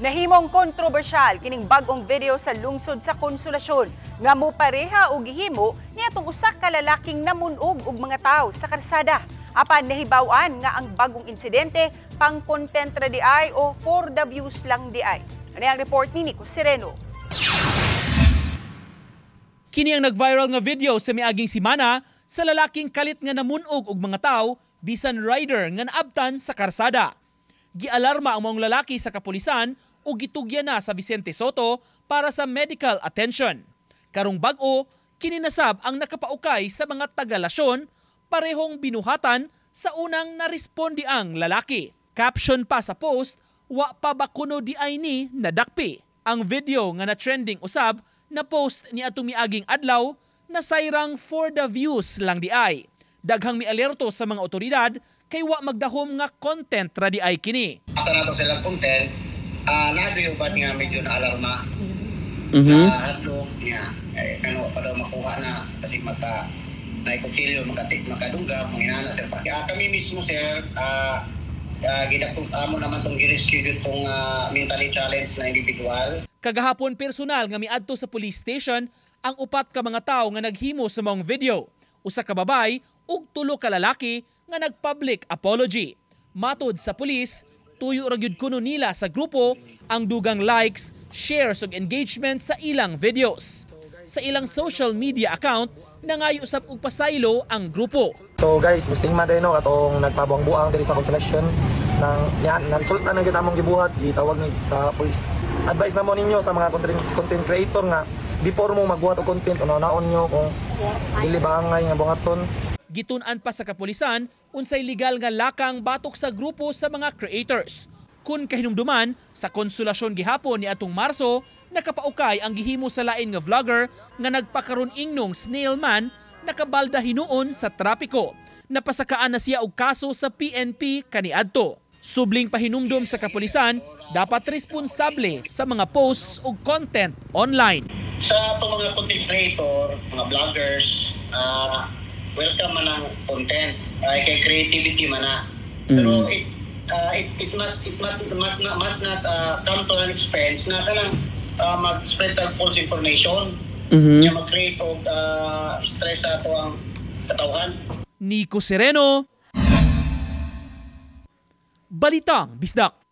Nahimong kontrobersyal kining bag-ong video sa lungsod sa Konsolasyon nga mopareha og gihimo niadtong usa ka lalaking namunog og mga tawo sa karsada. Apan nahibaw-an nga ang bagong insidente pang content ra di ay o for the views lang di ay. Ano ang report ni Nico Sereno? Kini ang nag-viral nga video sa miaging simana sa lalaking kalit nga namunog og mga tawo bisan rider nga naabtan sa karsada. Gialarma ang mga lalaki sa kapulisan o gitugyan na sa Vicente Soto para sa medical attention. Karong bag-o, kininasab ang nakapaukay sa mga taga-Lasyon, parehong binuhatan sa unang narespondi ang lalaki. Caption pa sa post, wa pa ba kuno di ay ni nadakpi. Ang video nga na-trending usab na post ni atong miaging adlaw na sayrang for the views lang di ay. Daghang mialerto sa mga otoridad kay wa magdahom nga content ra di ay kini. Asa nato sila content, nadoy ba nga medyo na alarma. Hadlok niya, ano pa daw makuha na kasi naikotsilyo, makadungga, manginana sir. Kami mismo sir, gidakot mo naman itong gi-rescue itong mentally challenged na individual. Kagahapon personal nga miadto sa police station ang upat ka mga tawo nga naghimo sa mong video. Usa ka babay ug tulo ka lalaki nga nag-public apology. Matod sa pulis, tuyo ra gyud kuno nila sa grupo ang dugang likes, shares ug engagement sa ilang videos. Sa ilang social media account, nangayo usab og pasaylo ang grupo. So guys, gusting man no atong nagpabuang-buang diri sa Konsolasyon nang na-resulta na gyud among gibuhat, gitawag ni sa police. Advice namo ninyo sa mga content creator nga before mo magbuhat og content, unaon nyo kung dili ba angay nga buhaton. Gitun-an pa sa kapulisan unsay legal nga lakang batok sa grupo sa mga creators. Kun kahinumduman sa Konsolasyon gihapon ni atong Marso, nakapaukay ang gihimo sa lain nga vlogger nga nagpakaron ingnong snail man nakabalda hinuon sa trapiko. Napasakaan na siya og kaso sa PNP kaniadto. Subling pahinumdum sa kapulisan, dapat responsable sa mga posts ug content online. Sa mga content creator, mga vloggers, welcome man ang content, kay creativity man na. Pero it must not come to an expense na kanang mag-spread of false information, kaya mag-create og stress sa ato ang katawhan. Nico Sereno, Balitang Bisdak.